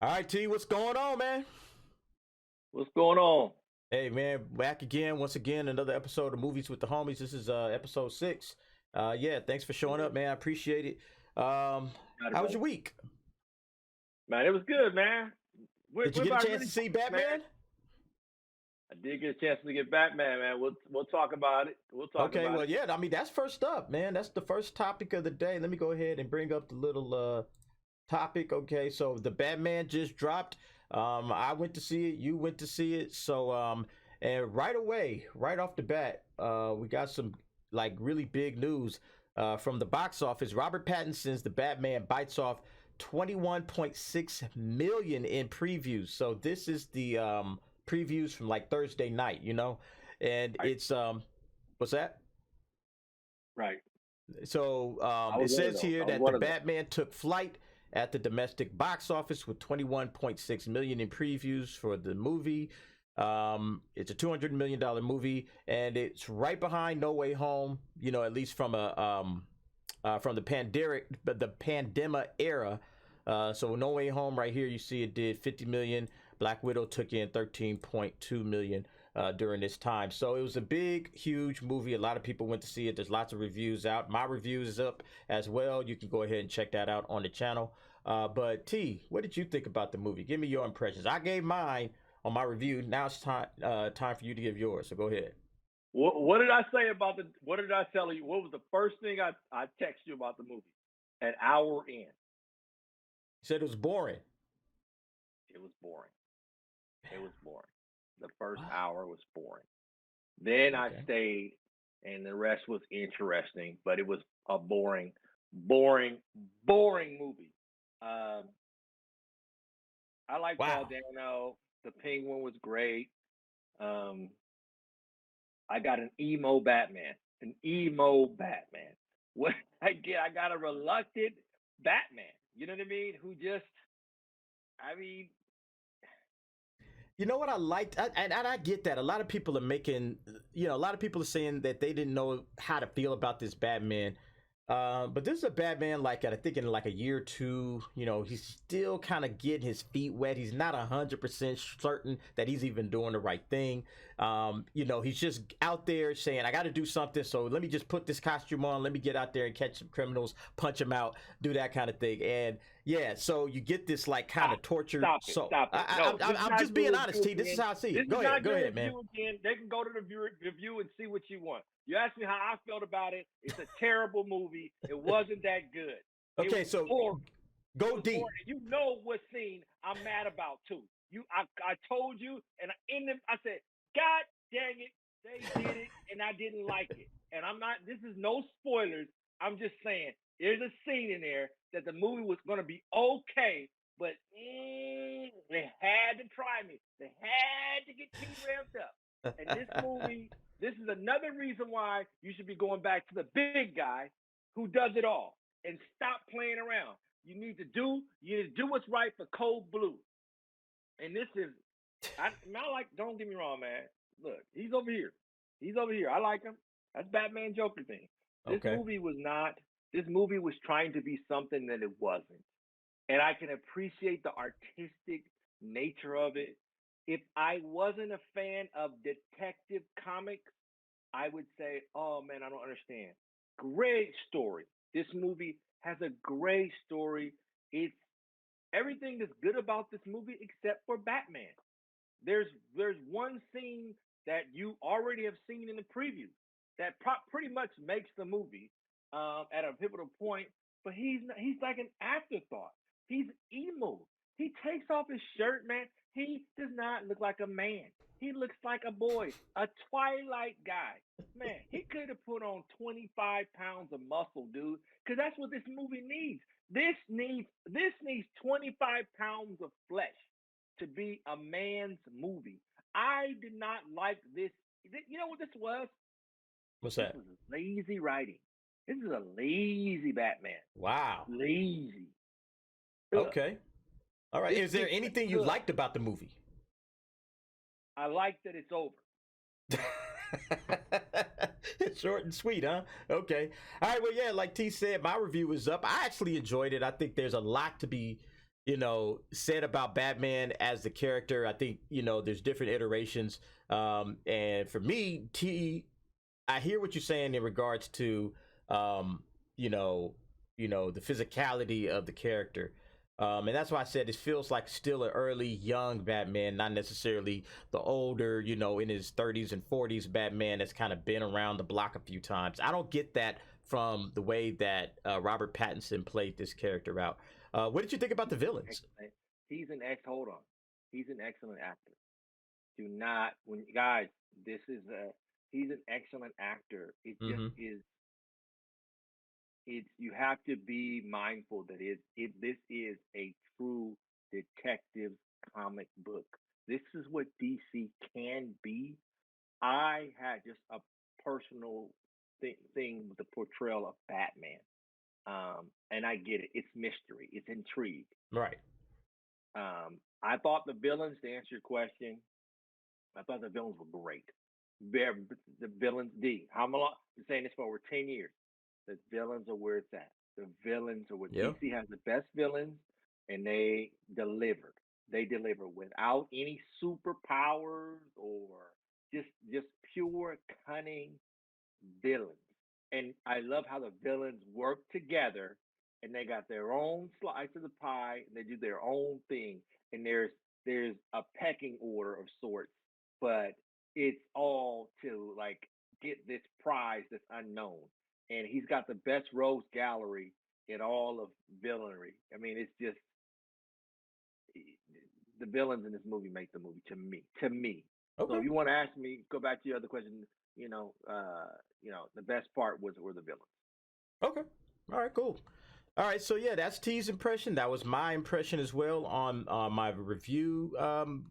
All right, T, what's going on, man? What's going on? Hey, man, back again, once again, another episode of Movies with the Homies. This is episode 6. Yeah, thanks for showing up, man. I appreciate it. Got it, How was brother. your week? Man, it was good, man. Did you We're get a about chance ready to to see talk, man. Batman? I did get a chance to get Batman, man. We'll talk about it. We'll talk Okay, about well, it. yeah, I mean, that's first up, man. That's the first topic of the day. Let me go ahead and bring up the little topic. Okay, so the Batman just dropped. I went to see it. You went to see it. And right away, right off the bat, we got some like really big news from the box office. Robert Pattinson's The Batman bites off 21.6 million in previews. So this is the previews from like Thursday night, and Right, it's what's that? right. So I was it one of says those. here I was that the one of those. Batman took flight at the domestic box office with 21.6 million in previews for the movie. It's a $200 million movie, and it's right behind No Way Home. At least from the pandemic era. So No Way Home right here, you see it did 50 million. Black Widow took in 13.2 million during this time. So it was a big, huge movie. A lot of people went to see it. There's lots of reviews out. My review is up as well. You can go ahead and check that out on the channel. But T, what did you think about the movie? Give me your impressions. I gave mine on my review. Now it's time for you to give yours. So go ahead. What did I say about the? What did I tell you? What was the first thing I texted you about the movie? An hour in, You said it was boring. it was boring. It was boring. The first Wow. hour was boring. Then I Okay. stayed, and the rest was interesting, but it was a boring, boring movie. Um, I like Paul Wow. Dano. The Penguin was great. Um, I got an emo Batman. An emo Batman. What I get, I got a reluctant Batman. You know what I mean? Who just, I mean, You know what I liked, and I get that a lot of people are making, a lot of people are saying that they didn't know how to feel about this Batman. But this is a Batman like I think in like a year or two. He's still kind of getting his feet wet. He's not 100% certain that he's even doing the right thing. He's just out there saying, "I got to do something, so let me just put this costume on. Let me get out there and catch some criminals, punch them out, do that kind of thing." And yeah, so you get this like kind stop, of tortured stop it, soul. stop it. No, this is I'm not just good being honest, review T. This is again. how I see This it. is not Go good ahead, man. review again. They can go to the review and see what you want. You asked me how I felt about it. It's a terrible movie. It wasn't that good. It Okay, was so boring. It go was deep. boring. And you know what scene I'm mad about too. I told you, and I said, God dang it, they did it, and I didn't like it. And I'm not. This is no spoilers. I'm just saying there's a scene in there that the movie was going to be okay, but they had to try me. They had to get me ramped up. And this movie, this is another reason why you should be going back to the big guy who does it all and stop playing around. You need to do what's right for Cold Blue. And this is I like, don't get me wrong, man. Look, he's over here. He's over here. I like him. That's Batman Joker thing. This Okay. movie was not this movie was trying to be something that it wasn't. And I can appreciate the artistic nature of it. If I wasn't a fan of detective comics, I would say, oh man, I don't understand. Great story. This movie has a great story. It's everything that's good about this movie except for Batman. There's there's one scene that you already have seen in the preview that pretty much makes the movie at a pivotal point, but he's like an afterthought. He's emo. He takes off his shirt, man. He does not look like a man. He looks like a boy, a Twilight guy. Man, he could have put on 25 pounds of muscle, dude, because that's what this movie needs. This needs 25 pounds of flesh to be a man's movie. I did not like this. You know what this was? What's This that? was lazy writing. This is a lazy Batman. Wow. Lazy. Ugh. Okay. All right. This Is there this anything you ugh. liked about the movie? I like that it's over. It's short and sweet, huh? Okay. All right. Well, yeah, like T said, my review is up. I actually enjoyed it. I think there's a lot to be said about Batman as the character. I think there's different iterations. And for me, I hear what you're saying in regards to um, you know, the physicality of the character. And that's why I said it feels like still an early young Batman, not necessarily the older, in his 30s and 40s Batman that's kind of been around the block a few times. I don't get that from the way that Robert Pattinson played this character out. What did you think about the villains? Excellent. Hold on. He's an excellent actor. Do not when guys, this is a he's an excellent actor. It just Mm-hmm. is it's you have to be mindful that this is a true detective comic book. This is what DC can be. I had just a personal thing with the portrayal of Batman. And I get it. It's mystery. It's intrigue. Right. I thought the villains, to answer your question, I thought the villains were great. Very, the villains, I'm been saying this for over 10 years. The villains are where it's at. The villains are where Yeah. DC has the best villains, and they delivered. They deliver without any superpowers or just pure cunning villains. And I love how the villains work together and they got their own slice of the pie and they do their own thing. And there's a pecking order of sorts, but it's all to like get this prize that's unknown. And he's got the best rogues gallery in all of villainy. I mean, it's just the villains in this movie make the movie to me. To me. So Okay. if you want to ask me, go back to your other question. The best part were the villains. Okay. All right. Cool. All right. So yeah, that's T's impression. That was my impression as well on my review.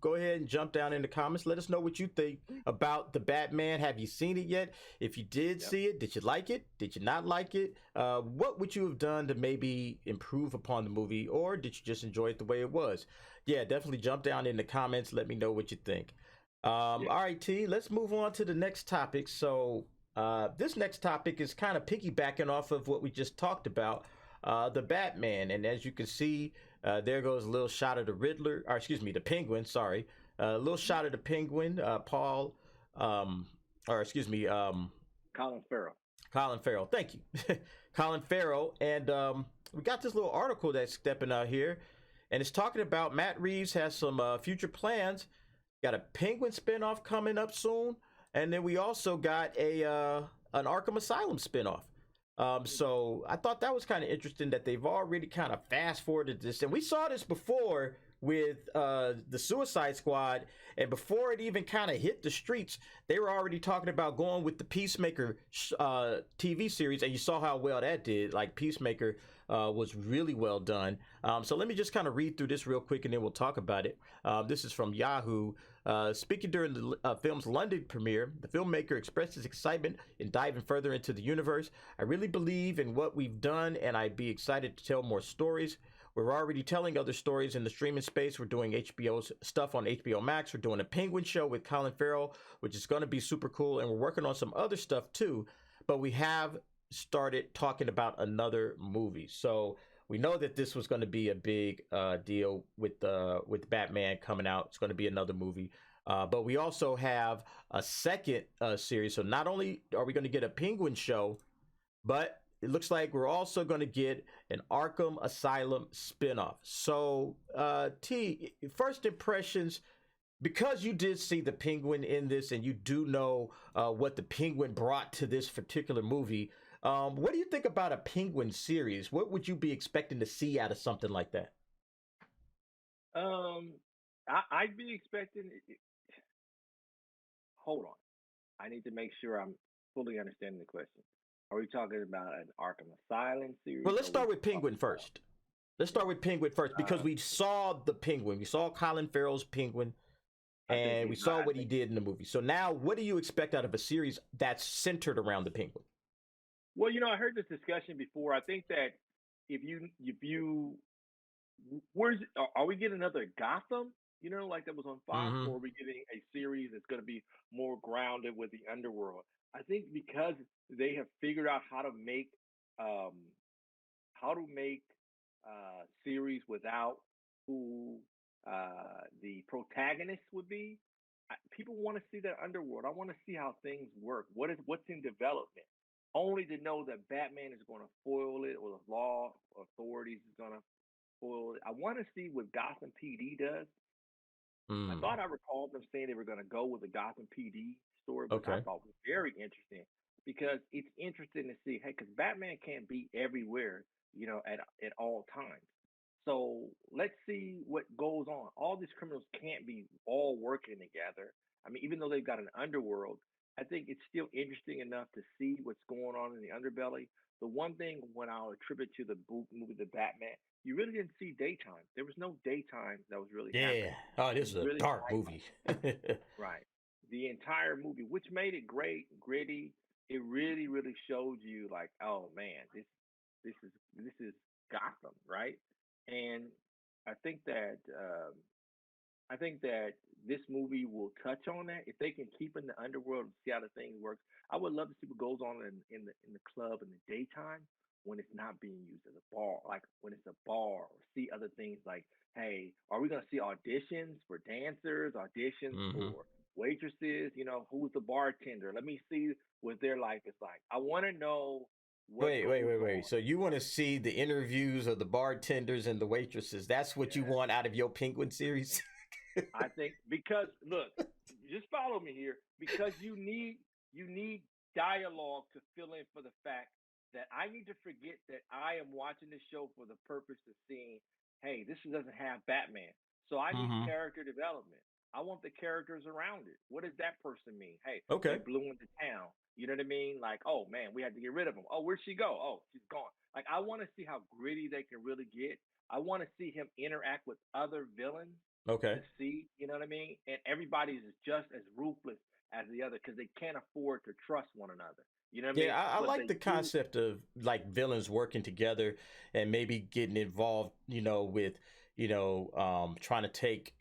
Go ahead and jump down in the comments. Let us know what you think about the Batman. Have you seen it yet? If you did Yep. see it, did you like it? Did you not like it? What would you have done to maybe improve upon the movie, or did you just enjoy it the way it was? Yeah, definitely jump down in the comments. Let me know what you think. Yeah. All right, T. Let's move on to the next topic. So this next topic is kind of piggybacking off of what we just talked about, the Batman. And as you can see, there goes a little shot of the Riddler, or excuse me, the Penguin. Sorry, a little shot of the Penguin, Paul, or excuse me, Colin Farrell. Colin Farrell. Thank you, Colin Farrell. And we got this little article that's stepping out here, and it's talking about Matt Reeves has some future plans. Got a Penguin spinoff coming up soon, and then we also got an Arkham Asylum spinoff. So I thought that was kind of interesting that they've already kind of fast forwarded this, and we saw this before with the Suicide Squad, and before it even kind of hit the streets, they were already talking about going with the Peacemaker TV series, and you saw how well that did. Like Peacemaker was really well done. So let me just kind of read through this real quick, and then we'll talk about it. This is from Yahoo. Speaking during the film's London premiere, the filmmaker expressed his excitement in diving further into the universe. I really believe in what we've done, and I'd be excited to tell more stories. We're already telling other stories in the streaming space. We're doing HBO's stuff on HBO Max. We're doing a Penguin show with Colin Farrell, which is going to be super cool. And we're working on some other stuff too. But we have started talking about another movie. So we know that this was going to be a big deal with Batman coming out. It's going to be another movie. But we also have a second series. So not only are we going to get a Penguin show, but it looks like we're also going to get an Arkham Asylum spinoff. So, T, first impressions, because you did see the Penguin in this and you do know what the Penguin brought to this particular movie, what do you think about a Penguin series? What would you be expecting to see out of something like that? Um, I'd be expecting. Hold on. I need to make sure I'm fully understanding the question. Are we talking about an Arkham Asylum Well, series? let's Or are we start with talking Penguin about? first. Let's start with Penguin first because we saw the Penguin. We saw Colin Farrell's Penguin, I think and he's we not. saw what he did in the movie. So now, what do you expect out of a series that's centered around the Penguin? Well, I heard this discussion before. I think that if you where's are we getting another Gotham? Like that was on Fox, Mm-hmm. or are we getting a series that's going to be more grounded with the underworld? I think because they have figured out um, how to make series without who the protagonist would be. People want to see that underworld. I want to see how things work. What's in development? Only to know that Batman is going to foil it, or the law authorities is going to foil it. I want to see what Gotham PD does. I Mm, thought I recalled them saying they were going to go with the Gotham PD story, which I okay. thought was very interesting because it's interesting to see, hey, because Batman can't be everywhere, at all times. So let's see what goes on. All these criminals can't be all working together. I mean, even though they've got an underworld, I think it's still interesting enough to see what's going on in the underbelly. The one thing when I'll attribute to the movie, The Batman, you really didn't see daytime. There was no daytime that was really Yeah. happening. Oh, It this was is a really dark night, movie. right? The entire movie, which made it great, gritty. It really, really showed you like, oh man, this is this is Gotham, right? And I think that I think that this movie will touch on that. If they can keep in the underworld and see how the thing works, I would love to see what goes on in the club in the daytime when it's not being used as a bar, like when it's a bar, or see other things like, hey, are we gonna see auditions for dancers, auditions Hmm. for waitresses? Who's the bartender? Let me see what their life is like. I want to know what Wait, wait, goes wait, wait. on. So you want to see the interviews of the bartenders and the waitresses? That's what you Yeah. want out of your Penguin series? I think because look, just follow me here. Because you need dialogue to fill in for the fact that I need to forget that I am watching this show for the purpose of seeing, hey, this doesn't have Batman. So I need Hmm. character development. I want the characters around it. What does that person mean? Hey, they Okay. blew into town. You know what I mean? Like, oh man, we had to get rid of him. Oh, where'd she go? Oh, she's gone. Like, I want to see how gritty they can really get. I want to see him interact with other villains to Okay. see, you know what I mean? And everybody is just as ruthless as the other because they can't afford to trust one another. You know what I Yeah, mean? I But like they the do, concept of like villains working together and maybe getting involved, with, trying to take,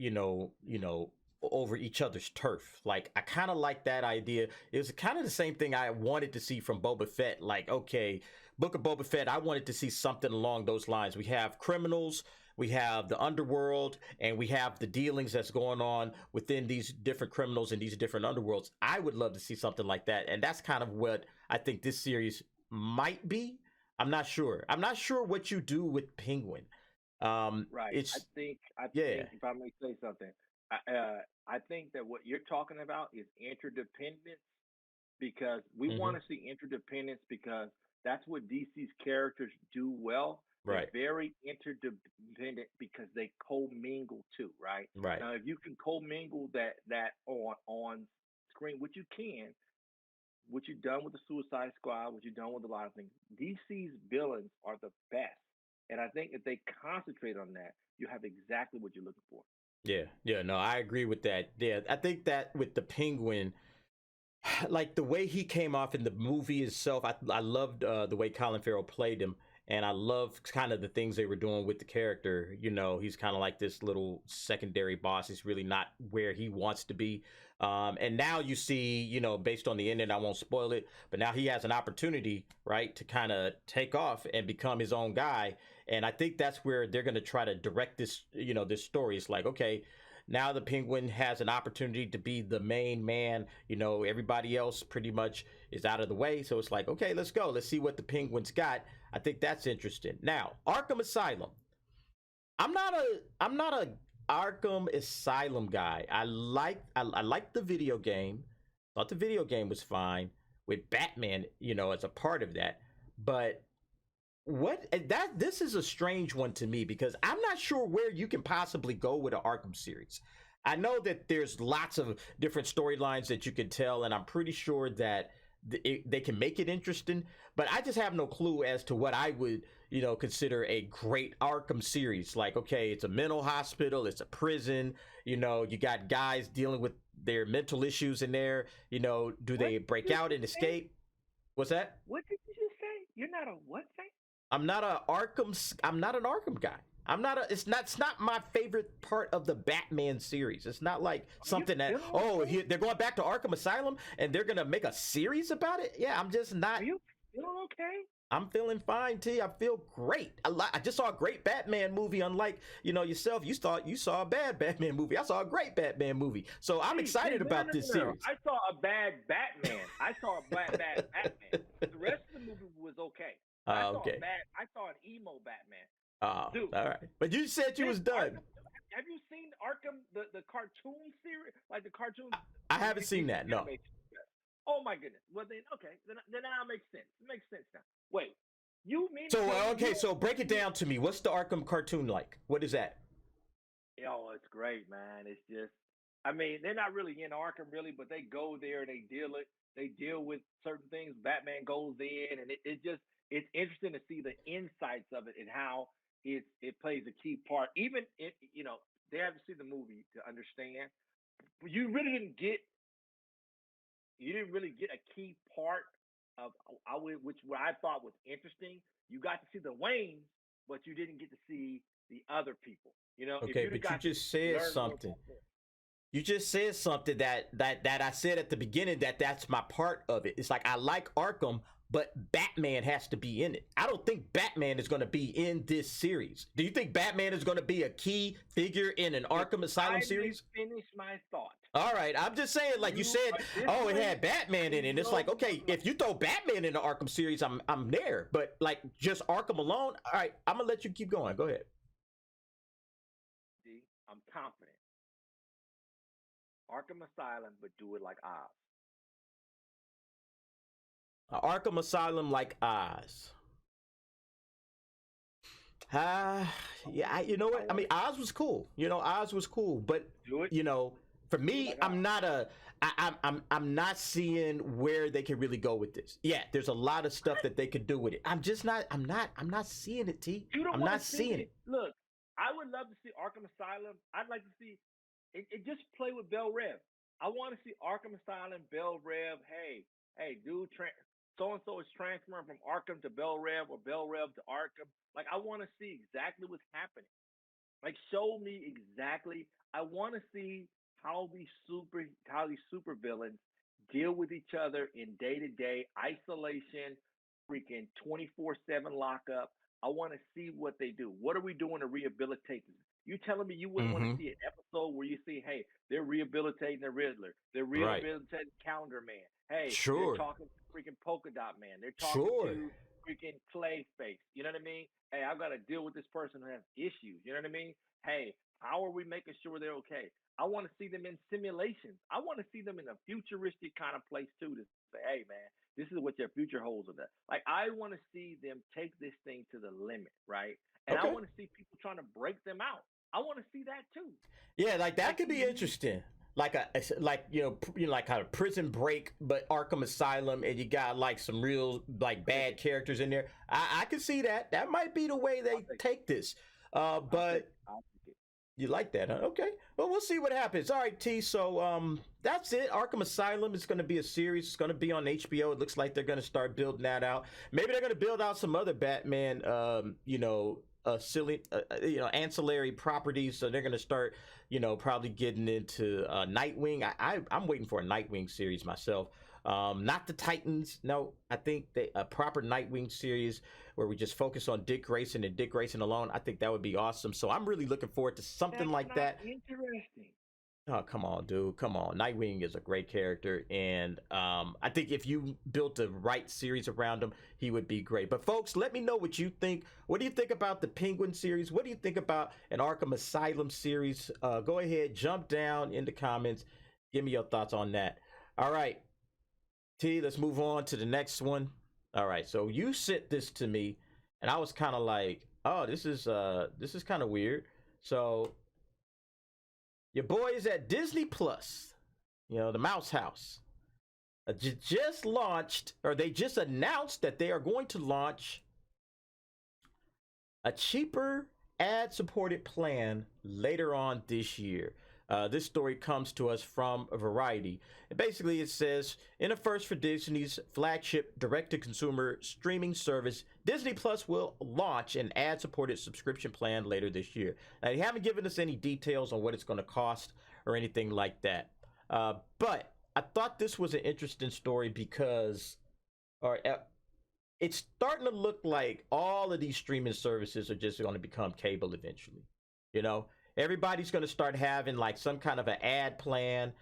over each other's turf. Like I kind of like that idea. It was kind of the same thing I wanted to see from Boba Fett. Like, okay, Book of Boba Fett, I wanted to see something along those lines. We have criminals, we have the underworld, and we have the dealings that's going on within these different criminals and these different underworlds. I would love to see something like that. And that's kind of what I think this series might be. I'm not sure. I'm not sure what you do with Penguin. right. I It's think, I yeah. think if I may say something, I think that what you're talking about is interdependence because we Hmm. want to see interdependence because that's what DC's characters do well. They're Right. very interdependent because they commingle too, right? Right. Now, if you can commingle that on screen, which you can, what you've done with the Suicide Squad, what you've done with a lot of things, DC's villains are the best, and I think if they concentrate on that, you have exactly what you're looking for. Yeah. Yeah. No, I agree with that. Yeah, I think that with the Penguin, like the way he came off in the movie itself, I loved the way Colin Farrell played him, and I love kind of the things they were doing with the character. He's kind of like this little secondary boss. He's really not where he wants to be. And now you see, based on the ending, I won't spoil it, but now he has an opportunity, right, to kind of take off and become his own guy. And I think that's where they're going to try to direct this, this story. It's like, okay, now the Penguin has an opportunity to be the main man. Everybody else pretty much is out of the way. So it's like, okay, let's go. Let's see what the Penguin's got. I think that's interesting. Now, Arkham Asylum. I'm not a Arkham Asylum guy. I like the video game. Thought the video game was fine with Batman, as a part of that. But what that this is a strange one to me because I'm not sure where you can possibly go with an Arkham series. I know that there's lots of different storylines that you can tell, and I'm pretty sure that they can make it interesting. But I just have no clue as to what I would, consider a great Arkham series. Like, okay, it's a mental hospital, it's a prison. You got guys dealing with their mental issues in there. Do What they break did out you and say? escape? What's that? What did you just say? You're not a what say? I'm not a Arkham. I'm not an Arkham guy. I'm not a. It's not. It's not my favorite part of the Batman series. It's not like Are you something that. feeling Oh, okay? they're going back to Arkham Asylum and they're gonna make a series about it. Yeah, I'm just not. Are you feeling okay? I'm feeling fine, T. I feel great. I just saw a great Batman movie. Unlike yourself, you thought you saw a bad Batman movie. I saw a great Batman movie, so I'm excited about this series. I saw a bad Batman. I saw a bad Batman. The rest of the movie was okay. Okay. I saw an emo Batman. Dude, all right. But you said you was done. Have you seen Arkham, the cartoon series, like the cartoon? I haven't seen that. No. Oh my goodness. Well then, okay, then now it makes sense. It makes sense now. Wait, you mean so break it down to me. What's the Arkham cartoon like? What is that? Oh, it's great, man. It's just, I mean, they're not really in Arkham really, but they go there and they deal with certain things. Batman goes in, and it's interesting to see the insights of it and how it plays a key part. Even they have to see the movie to understand. You really didn't get a key part of what I thought was interesting. You got to see the Waynes, but you didn't get to see the other people. Okay, but you just said something. You just said something that I said at the beginning that's my part of it. It's like I like Arkham, but Batman has to be in it. I don't think Batman is going to be in this series. Do you think Batman is going to be a key figure in an Arkham Asylum series? Finish my thought. All right, I'm just saying, like you said, it had Batman in it. And it's like, okay, if you throw Batman in the Arkham series, I'm there. But like just Arkham alone, all right, I'm gonna let you keep going. Go ahead. I'm confident. Arkham Asylum, but do it like Oz. Arkham Asylum like Oz. Yeah, you know what? I mean, Oz was cool. Oz was cool, but for me, I'm not seeing where they can really go with this. Yeah, there's a lot of stuff that they could do with it. I'm not seeing it, T. I'm not seeing it. Look, I would love to see Arkham Asylum. I'd like to see it just play with Bell Rev. I want to see Arkham Asylum, Bell Rev. Hey, dude, so-and-so is transferring from Arkham to Bell Rev or Bell Rev to Arkham. Like, I want to see exactly what's happening. Like, show me exactly. I want to see how these super villains deal with each other in day-to-day isolation, freaking 24/7 lockup. I want to see what they do. What are we doing to rehabilitate them? You telling me you wouldn't want to see an episode where you see, hey, they're rehabilitating the Riddler, they're rehabilitating Calendar Man. Hey, they're talking to freaking Polka Dot Man. They're talking to freaking Clayface. You know what I mean? Hey, I've got to deal with this person who has issues. You know what I mean? Hey, how are we making sure they're okay? I want to see them in simulations. I want to see them in a futuristic kind of place too, to say, hey man, this is what your future holds with us. Like, I want to see them take this thing to the limit, right? And I want to see people trying to break them out. I want to see that too. Yeah, like that could be interesting. Like a Prison Break, but Arkham Asylum, and you got like some real like bad characters in there. I can see that. That might be the way they take this. But you like that, huh? Okay. Well, we'll see what happens. All right, T. So that's it. Arkham Asylum is going to be a series. It's going to be on HBO. It looks like they're going to start building that out. Maybe they're going to build out some other Batman, silly, ancillary properties. So they're going to start, probably getting into Nightwing. I'm waiting for a Nightwing series myself. Not the Titans. No, I think a proper Nightwing series where we just focus on Dick Grayson and Dick Grayson alone. I think that would be awesome. So I'm really looking forward to something like that. Interesting. Oh, come on, dude. Come on. Nightwing is a great character. And I think if you built the right series around him, he would be great. But folks, let me know what you think. What do you think about the Penguin series? What do you think about an Arkham Asylum series? Go ahead, jump down in the comments. Give me your thoughts on that. All right, T, let's move on to the next one. All right, so you sent this to me, and I was kind of like, oh, this is kind of weird. So your boy is at Disney Plus, the Mouse House. Just launched, or they just announced that they are going to launch a cheaper ad-supported plan later on this year. This story comes to us from Variety. And basically, it says, in a first for Disney's flagship direct-to-consumer streaming service, Disney Plus will launch an ad-supported subscription plan later this year. Now, they haven't given us any details on what it's going to cost or anything like that. But I thought this was an interesting story because, it's starting to look like all of these streaming services are just going to become cable eventually. You know, everybody's going to start having like some kind of an ad plan,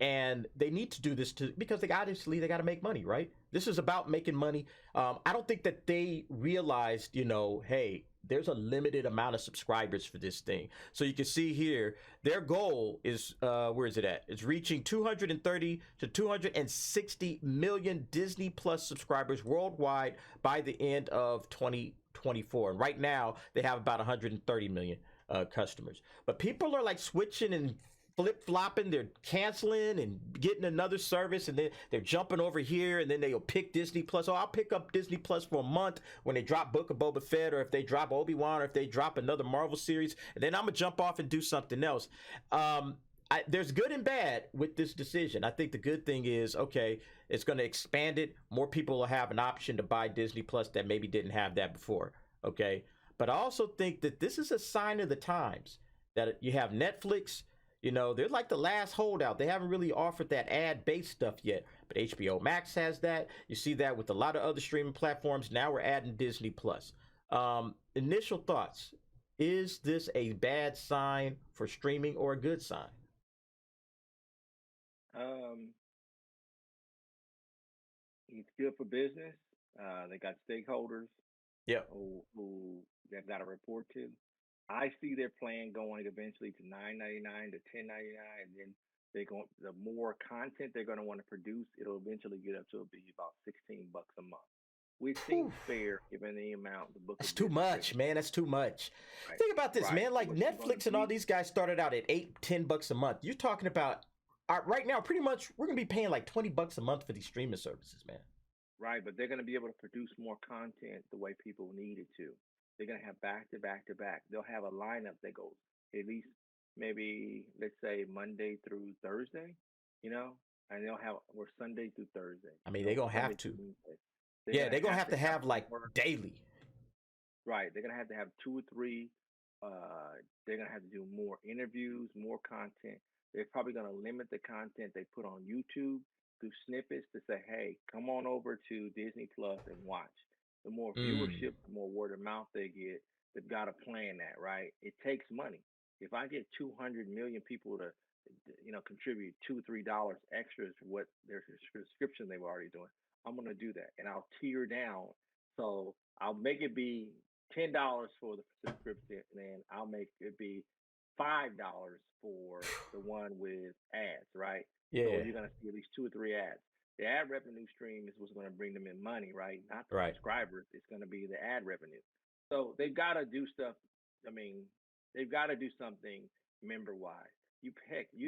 and they need to do this because they got to make money, right? This is about making money. I don't think that they realized, hey, there's a limited amount of subscribers for this thing. So you can see here, their goal is, where is it at? It's reaching 230 to 260 million Disney Plus subscribers worldwide by the end of 2024. And right now, they have about 130 million customers. But people are like switching and flip-flopping. They're canceling and getting another service, and then they're jumping over here, and then they'll pick Disney Plus. Oh, I'll pick up Disney Plus for a month when they drop Book of Boba Fett, or if they drop Obi-Wan, or if they drop another Marvel series, and then I'm gonna jump off and do something else. There's good and bad with this decision. I think the good thing is, okay, it's going to expand it. More people will have an option to buy Disney Plus that maybe didn't have that before. Okay, but I also think that this is a sign of the times that you have Netflix. They're like the last holdout. They haven't really offered that ad-based stuff yet, but HBO Max has that. You see that with a lot of other streaming platforms. Now we're adding Disney Plus. Initial thoughts: is this a bad sign for streaming or a good sign? It's good for business. They got stakeholders Yeah. who they've got to report to. I see their plan going eventually to $9.99 to $10.99, and then the more content they're going to want to produce, it'll eventually get up to be about $16 a month, which seems fair given the amount the book. That's too much, man. That's too much. Right. Think about this, man. Like Netflix and all these guys started out at $8-10 a month. You're talking about right now, pretty much we're gonna be paying like $20 a month for these streaming services, man. Right, but they're gonna be able to produce more content the way people need it to. They're gonna have back to back to back. They'll have a lineup that goes at least maybe, let's say, Monday through Thursday, and they'll have Sunday through Thursday. I mean, they're gonna have to. Yeah, they're gonna have to have like daily. Right, they're gonna have to have 2 or 3. They're gonna have to do more interviews, more content. They're probably gonna limit the content they put on YouTube through snippets to say, hey, come on over to Disney Plus and watch. The more viewership, the more word of mouth they get. They've got to plan that, right? It takes money. If I get 200 million people to, contribute $2-3 extra to what their subscription they were already doing, I'm gonna do that, and I'll tier down. So I'll make it be $10 for the subscription, and then I'll make it be $5 for the one with ads, right? Yeah. So you're gonna see at least 2 or 3 ads. The ad revenue stream is what's going to bring them in money, right? Not the subscribers. It's going to be the ad revenue. So they've got to do stuff. I mean, they've got to do something member-wise. You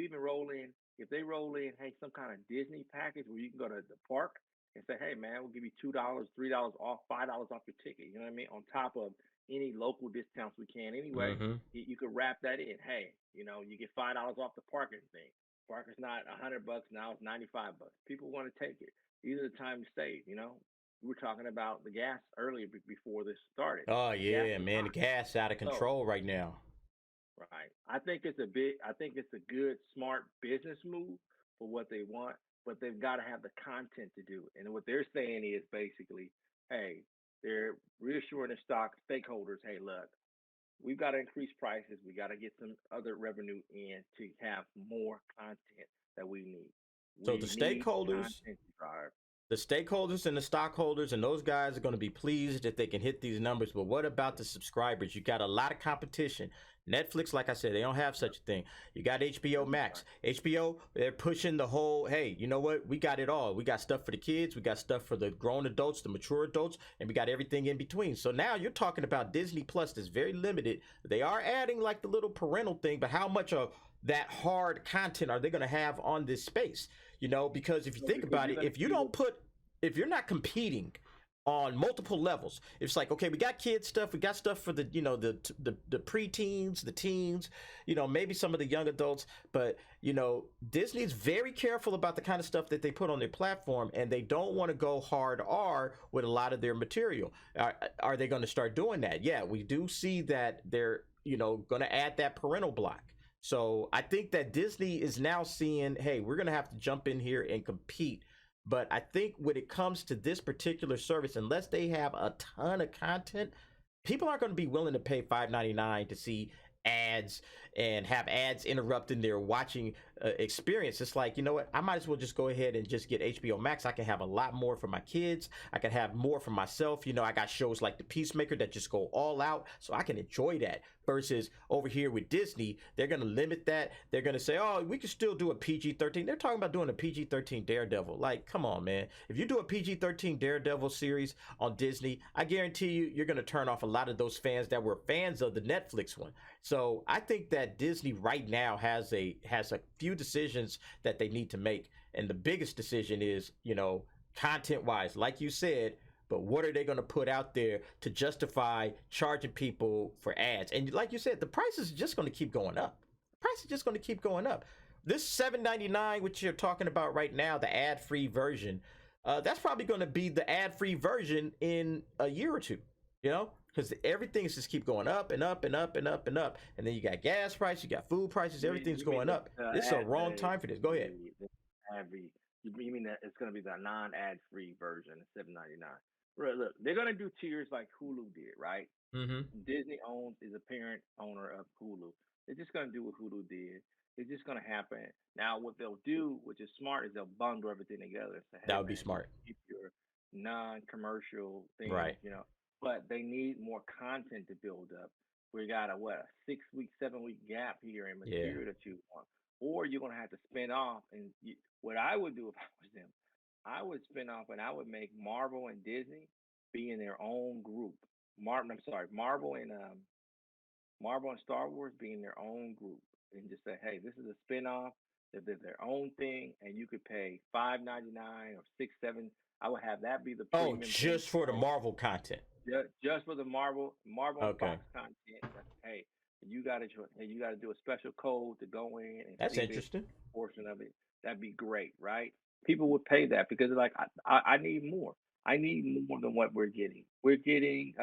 even roll in, if they roll in, hey, some kind of Disney package where you can go to the park and say, hey, man, we'll give you $2, $3 off, $5 off your ticket. You know what I mean? On top of any local discounts we can anyway, you could wrap that in. Hey, you get $5 off the parking thing. Parker's not $100, now it's $95. People want to take it. These are the time to save. We were talking about the gas earlier before this started. Oh yeah, man, the gas out of control right now. Right. I think it's a good, smart business move for what they want, but they've got to have the content to do it. And what they're saying is basically, hey, they're reassuring the stakeholders, hey, look, we've got to increase prices. We got to get some other revenue in to have more content that we need. So the stakeholders and the stockholders and those guys are going to be pleased if they can hit these numbers. But what about the subscribers? You got a lot of competition. Netflix, like I said, they don't have such a thing. You got HBO Max. HBO, they're pushing the whole, hey, you know what? We got it all. We got stuff for the kids. We got stuff for the grown adults, the mature adults, and we got everything in between. So now you're talking about Disney Plus that's very limited. They are adding like the little parental thing, but how much of that hard content are they going to have on this space? Because if you think about it, if you're not competing on multiple levels, it's like, okay, we got kids stuff, we got stuff for the the preteens, the teens, maybe some of the young adults, but Disney's very careful about the kind of stuff that they put on their platform, and they don't want to go hard R with a lot of their material. Are they going to start doing that? Yeah, we do see that they're going to add that parental block. So I think that Disney is now seeing, hey, we're going to have to jump in here and compete But I think when it comes to this particular service, unless they have a ton of content, people aren't going to be willing to pay $5.99 to see ads and have ads interrupting their watching experience. It's like, you know what? I might as well just go ahead and just get HBO Max. I can have a lot more for my kids. I can have more for myself. You know, I got shows like The Peacemaker that just go all out, so I can enjoy that. Versus over here with Disney, they're going to limit that. They're going to say, oh, we can still do a PG-13. They're talking about doing a PG-13 Daredevil. Like, come on, man. If you do a PG-13 Daredevil series on Disney, I guarantee you, you're going to turn off a lot of those fans that were fans of the Netflix one. So I think that Disney right now has a few decisions that they need to make, and the biggest decision is, you know, content wise, like you said. But what are they going to put out there to justify charging people for ads? And like you said, the price is just going to keep going up. The price is just going to keep going up. This $7.99, which you're talking about right now, the ad-free version, that's probably going to be the ad-free version in a year or two. You know, because everything's just keep going up and up and up and up and up. And then you got gas prices, you got food prices, everything's going up. This is a wrong time for this. Go ahead. You mean that it's going to be the non-ad free version, $7.99? Look, they're going to do tiers like Hulu did, right? Mm-hmm. Disney is a parent owner of Hulu. They're just going to do what Hulu did. It's just going to happen. Now, what they'll do, which is smart, is they'll bundle everything together. So, hey, that would be smart. Keep your non-commercial things, right? You know. But they need more content to build up. We got a 6-week, 7-week gap here in material that you want, or you're gonna have to spin off. And what I would do if I was them, I would spin off and I would make Marvel and Disney be in their own group. Marvel and Star Wars be in their own group, and just say, hey, this is a spin off. They're their own thing, and you could pay $5.99 or $6, $7. I would have that be the premium. Oh, just for the Marvel content. Just for the Marvel okay. Fox content. Hey, you got to do a special code to go in. And that's interesting. Portion of it. That'd be great, right? People would pay that because they're like, I need more. I need more than what we're getting. We're getting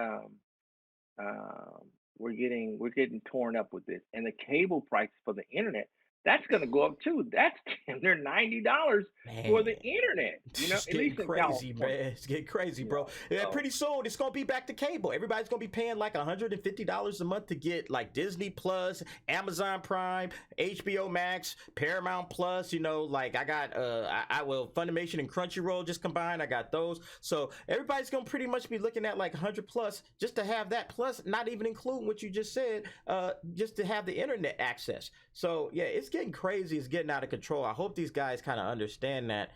torn up with this, and the cable prices for the internet. That's going to go up too. That's they're $90 for the internet. You know, it's getting crazy, man. It's getting crazy, bro. Yeah, pretty soon it's going to be back to cable. Everybody's going to be paying like $150 a month to get like Disney Plus, Amazon Prime, HBO Max, Paramount Plus. You know, like I got Funimation and Crunchyroll just combined. I got those. So everybody's going to pretty much be looking at like 100 plus just to have that. Plus, not even including what you just said, just to have the internet access. So yeah, it's getting crazy. It's getting out of control. I hope these guys kind of understand that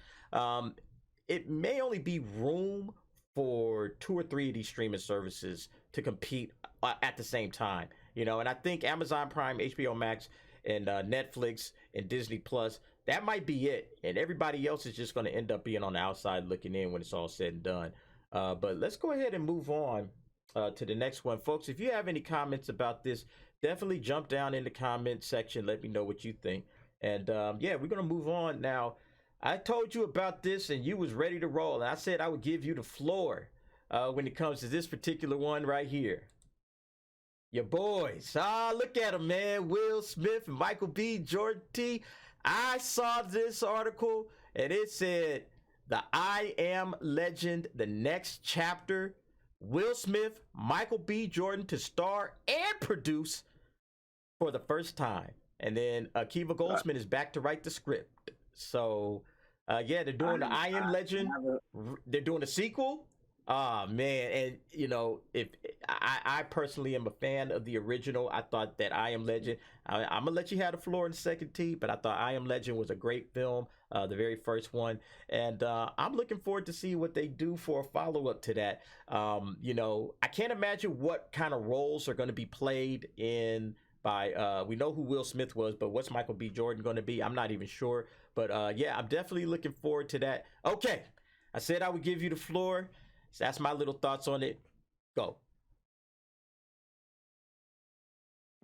it may only be room for 2 or 3 of these streaming services to compete at the same time, you know. And I think Amazon Prime, HBO Max, and Netflix and Disney Plus, that might be it. And everybody else is just going to end up being on the outside looking in when it's all said and done. But let's go ahead and move on to the next one, folks. If you have any comments about this, definitely jump down in the comment section. Let me know what you think. And yeah, we're going to move on now. I told you about this and you was ready to roll. And I said I would give you the floor when it comes to this particular one right here. Your boys. Look at them, man. Will Smith and Michael B. Jordan T. I saw this article and it said the I Am Legend, the next chapter. Will Smith, Michael B. Jordan to star and produce for the first time. And then Akiva Goldsman is back to write the script. So, yeah, they're doing the I Am Legend. They're doing a sequel. Man. And, you know, if I personally am a fan of the original. I thought that I Am Legend, I'm going to let you have the floor in the second T, but I thought I Am Legend was a great film, the very first one. And I'm looking forward to see what they do for a follow-up to that. You know, I can't imagine what kind of roles are going to be played in by, we know who Will Smith was, but what's Michael B. Jordan going to be? I'm not even sure. But yeah, I'm definitely looking forward to that. Okay, I said I would give you the floor. So that's my little thoughts on it. Go.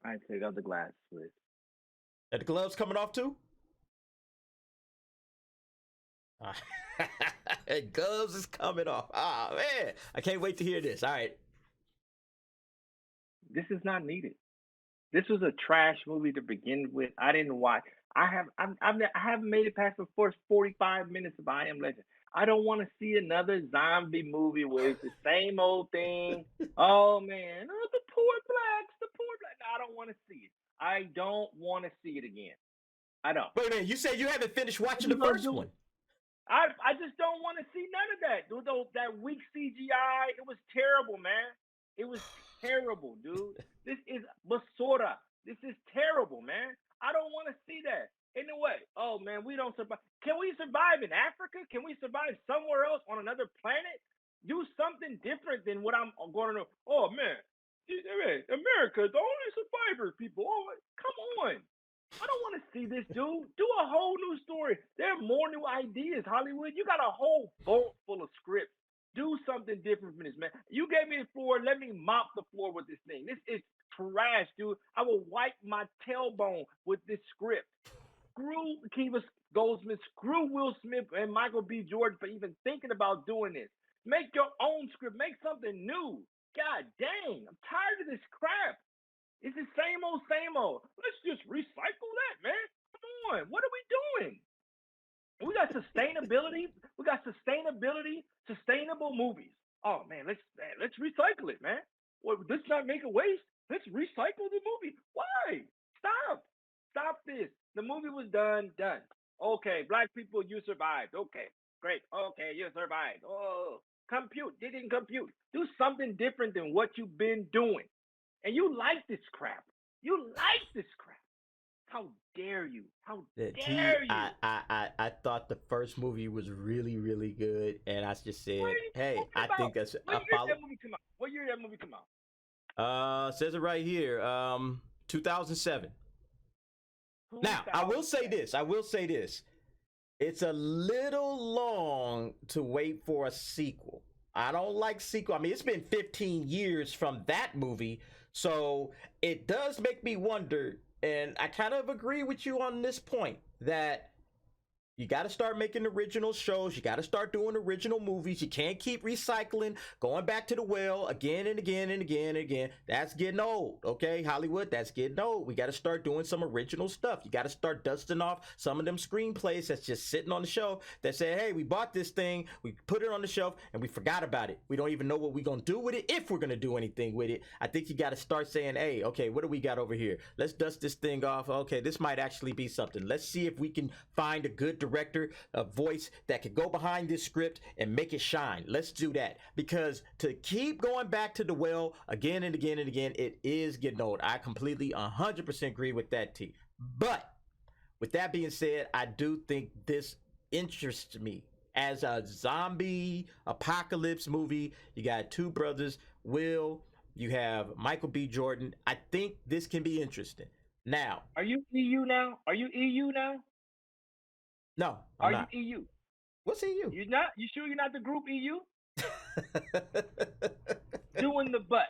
I take out the glass, please. Are the gloves coming off too? Gloves is coming off. Man, I can't wait to hear this. All right. This is not needed. This was a trash movie to begin with. I didn't watch. I haven't made it past the first 45 minutes of I Am Legend. I don't want to see another zombie movie where it's the same old thing. Oh man, oh, the poor blacks, the poor black. No, I don't want to see it. I don't want to see it again. I don't. Wait a minute, you said you haven't finished What watching you the gonna first do? one. I just don't want to see none of that. That weak CGI, it was terrible, man. It was terrible, dude. This is basura. This is terrible, man. I don't want to see that. Anyway, oh man, we don't survive. Can we survive in Africa? Can we survive somewhere else on another planet? Do something different than what I'm going to. Oh man, America, the only survivors, people. Oh, come on. I don't want to see this, dude. Do a whole new story. There are more new ideas, Hollywood. You got a whole vault full of scripts. Do something different from this, man. You gave me the floor. Let me mop the floor with this thing. This is trash, dude. I will wipe my tailbone with this script. Screw Kiva Goldsmith. Screw Will Smith and Michael B. Jordan for even thinking about doing this. Make your own script. Make something new. God dang. I'm tired of this crap. It's the same old, same old. Let's just recycle that, man. Come on. What are we doing? We got sustainability. We got sustainability, sustainable movies. Oh man, let's recycle it, man. Well, let's not make a waste. Let's recycle the movie. Why? Stop this. The movie was done. Okay, black people, you survived. Okay, great. Okay, you survived. Oh, compute. Didn't compute. Do something different than what you've been doing. And you like this crap. You like this crap. How dare you? How dare you? I thought the first movie was really, really good, and I just What said, are you hey, talking I about? think that's What a year did follow. that movie come out? What year did that movie come out? Says it right here, 2007. Now, I will say 2007. this. I will say this. It's a little long to wait for a sequel. I don't like sequel. I mean, it's been 15 years from that movie, so it does make me wonder. And I kind of agree with you on this point that you got to start making original shows. You got to start doing original movies. You can't keep recycling, going back to the well again and again and again and again. That's getting old, okay? Hollywood, that's getting old. We got to start doing some original stuff. You got to start dusting off some of them screenplays that's just sitting on the shelf that say, hey, we bought this thing, we put it on the shelf, and we forgot about it. We don't even know what we're going to do with it, if we're going to do anything with it. I think you got to start saying, hey, okay, what do we got over here? Let's dust this thing off. Okay, this might actually be something. Let's see if we can find a good director, a voice that could go behind this script and make it shine. Let's do that, because to keep going back to the well again and again and again, it is getting old. I completely 100% agree with that, T. But with that being said, I do think this interests me as a zombie apocalypse movie. You got two brothers, Will, you have Michael B. Jordan. I think this can be interesting. Now, Are you EU now? Are you EU now? no, I'm Are you not. EU? What's EU? You're not? You sure you're not the group EU? Doing the butt.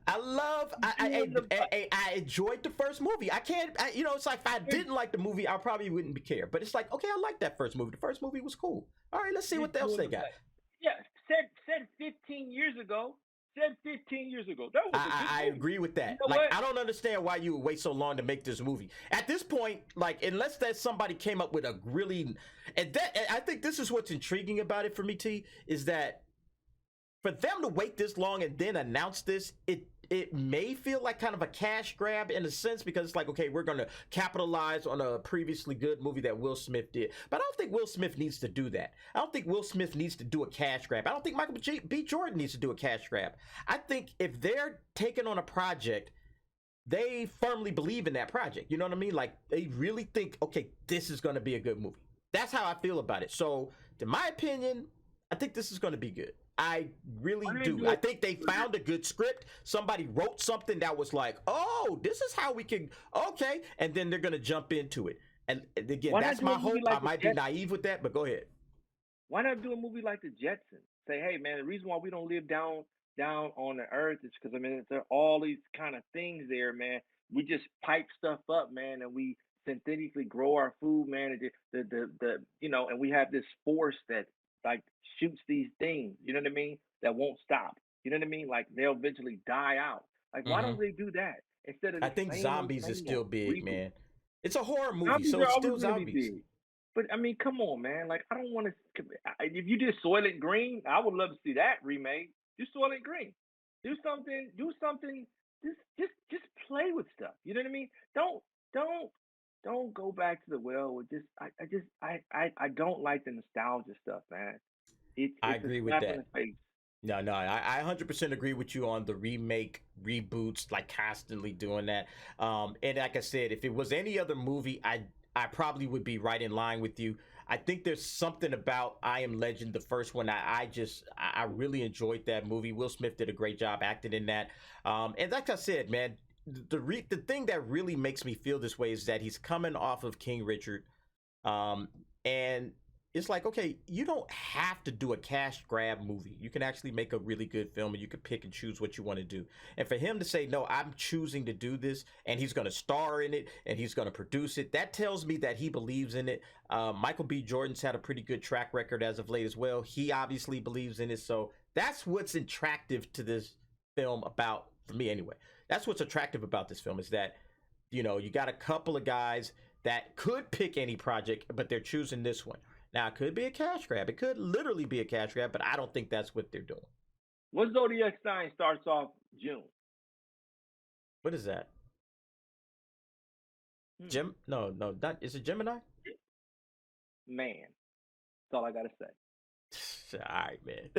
I love. Doing the butt. I enjoyed the first movie. I can't. It's like if I didn't like the movie, I probably wouldn't care. But it's like, okay, I like that first movie. The first movie was cool. All right, let's see You're what else doing they the got. butt. Yeah, said 15 years ago. Said 15 years ago. That was a good I movie. agree with that. You know Like, what? I don't understand why you would wait so long to make this movie. At this point, like, unless that somebody came up with a really, and I think this is what's intriguing about it for me, T, is that for them to wait this long and then announce this, it may feel like kind of a cash grab in a sense, because it's like, okay, we're going to capitalize on a previously good movie that Will Smith did. But I don't think Will Smith needs to do that. I don't think Will Smith needs to do a cash grab. I don't think Michael B. Jordan needs to do a cash grab. I think if they're taking on a project, they firmly believe in that project. You know what I mean? Like, they really think, okay, this is going to be a good movie. That's how I feel about it. So, in my opinion, I think this is going to be good. I really do. I think they found a good script. Somebody wrote something that was like, oh, this is how we can, okay. And then they're going to jump into it. And again, that's my hope. I might be naive with that, but go ahead. Why not do a movie like The Jetsons? Say, hey, man, the reason why we don't live down on the earth is because, I mean, there are all these kind of things there, man. We just pipe stuff up, man, and we synthetically grow our food, man. And and we have this force that like shoots these things. You know what I mean? That won't stop. You know what I mean? Like they'll eventually die out. Like why don't they do that? instead of I the think zombies is same still old big, reboot. man. It's a horror movie, Zombies so are it's always still going to be zombies. big. But I mean, come on, man. Like, I don't want to. If you did Soylent Green, I would love to see that remade. Do Soylent Green. Do something. Do something. Just play with stuff. You know what I mean? Don't don't go back to the well with just. I don't like the nostalgia stuff, man. I It's a agree with slap in that. the face. No, I 100% agree with you on the remake, reboots, like constantly doing that. And like I said, if it was any other movie, I probably would be right in line with you. I think there's something about I Am Legend, the first one. I really enjoyed that movie. Will Smith did a great job acting in that. And like I said, man, the thing that really makes me feel this way is that he's coming off of King Richard, and it's like, okay, you don't have to do a cash grab movie. You can actually make a really good film, and you can pick and choose what you want to do. And for him to say, no, I'm choosing to do this, and he's going to star in it, and he's going to produce it, that tells me that he believes in it. Michael B. Jordan's had a pretty good track record as of late as well. He obviously believes in it. So that's what's attractive to this film about, for me anyway. That's what's attractive about this film, is that, you know, you got a couple of guys that could pick any project, but they're choosing this one. Now, it could be a cash grab. It could literally be a cash grab, but I don't think that's what they're doing. What zodiac sign starts off June? What is that? Hmm. Gem? No, not. Is it Gemini? Man, that's all I gotta say. All right, man.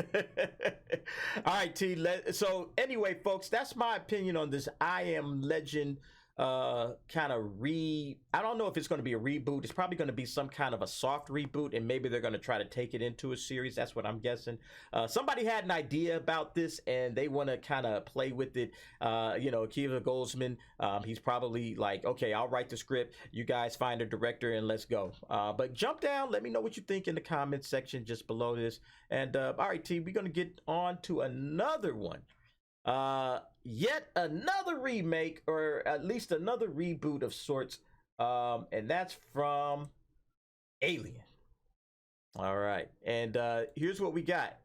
All right, T. So anyway, folks, that's my opinion on this I Am Legend kind of I don't know if it's going to be a reboot. It's probably going to be some kind of a soft reboot, and maybe they're going to try to take it into a series. That's what I'm guessing. Somebody had an idea about this, and they want to kind of play with it. You know, Akiva Goldsman, he's probably like, okay, I'll write the script, you guys find a director, and let's go. But jump down, let me know what you think in the comments section just below this. And all right, T, we're going to get on to another one. Yet another remake, or at least another reboot of sorts, and that's from Alien. All right, and here's what we got.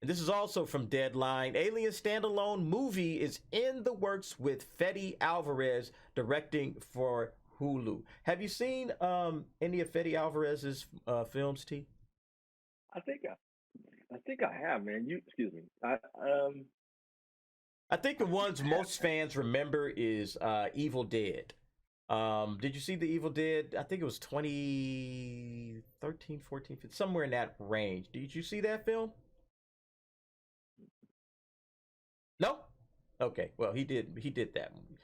And this is also from Deadline. Alien standalone movie is in the works with Fede Alvarez directing for Hulu. Have you seen any of Fede Alvarez's films, T? I think I have, man. Excuse me. I think the ones most fans remember is Evil Dead. Did you see the Evil Dead? I think it was 2013, 14, 15, somewhere in that range. Did you see that film? No? Okay, well, he did that movie.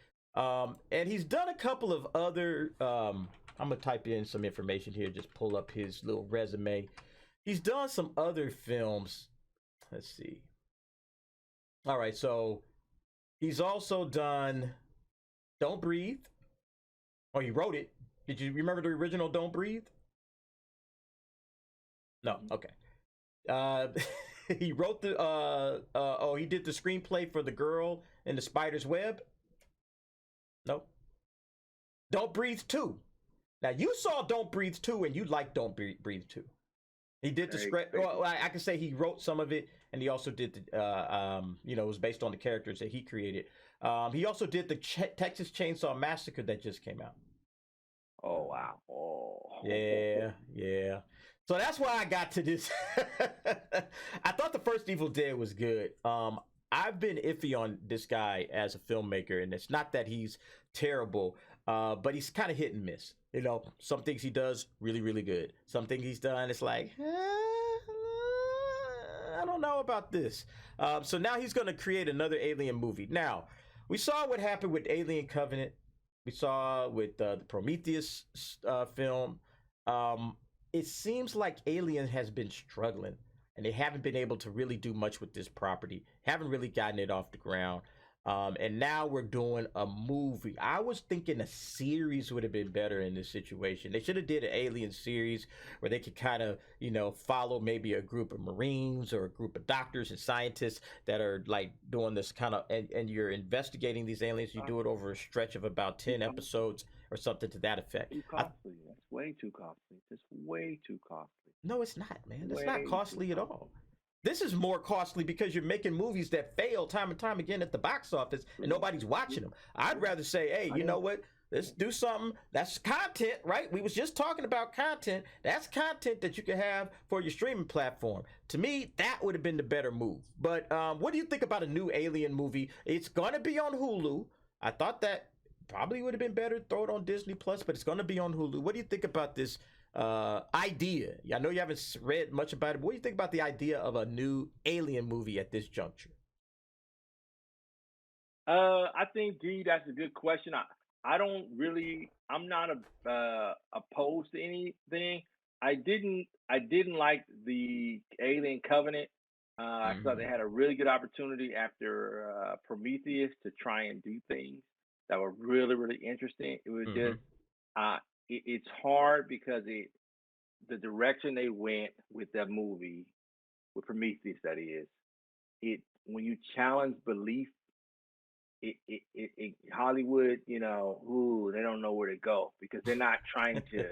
And he's done a couple of other I'm gonna type in some information here, just pull up his little resume. He's done some other films. Let's see. All right, so he's also done Don't Breathe. Oh, he wrote it. Did you remember the original Don't Breathe? No. Okay. He wrote the he did the screenplay for The Girl in the Spider's Web. Nope. Don't Breathe 2. Now, you saw Don't Breathe 2 and you liked Don't Breathe 2. He did the script. Well, I can say he wrote some of it, and he also did the, you know, it was based on the characters that he created. He also did the Texas Chainsaw Massacre that just came out. Oh, wow. Oh. Yeah. So that's why I got to this. I thought the first Evil Dead was good. I've been iffy on this guy as a filmmaker, and it's not that he's terrible, but he's kind of hit and miss. You know, some things he does really, really good. Some things he's done, it's like, I don't know about this. So now he's going to create another Alien movie. Now, we saw what happened with Alien Covenant. We saw with the Prometheus film. It seems like Alien has been struggling, and they haven't been able to really do much with this property. Haven't really gotten it off the ground. And now we're doing a movie. I was thinking a series would have been better in this situation. They should have did an Alien series where they could kind of, you know, follow maybe a group of Marines or a group of doctors and scientists that are like doing this kind of, and you're investigating these aliens. You do it over a stretch of about 10 episodes or something to that effect. Too costly. That's way too costly. Just way too costly. No, it's not, man. It's not costly at all. This is more costly because you're making movies that fail time and time again at the box office and True, nobody's watching true, them. I'd true. rather say, hey, I you know am. what? Let's do something that's content, right? We was just talking about content. That's content that you can have for your streaming platform. To me, that would have been the better move. But what do you think about a new Alien movie? It's gonna be on Hulu. I thought that probably would have been better throw it on Disney Plus, but it's gonna be on Hulu. What do you think about this idea? I know you haven't read much about it, but what do you think about the idea of a new Alien movie at this juncture? I think, D, that's a good question. I don't really. I'm not opposed to anything. I didn't like the Alien Covenant. I thought they Mm-hmm. had a really good opportunity after Prometheus to try and do things that were really really interesting. It was Mm-hmm. just uh, it's hard because the direction they went with that movie with Prometheus, that is, it when you challenge belief, Hollywood, ooh, they don't know where to go because they're not trying to.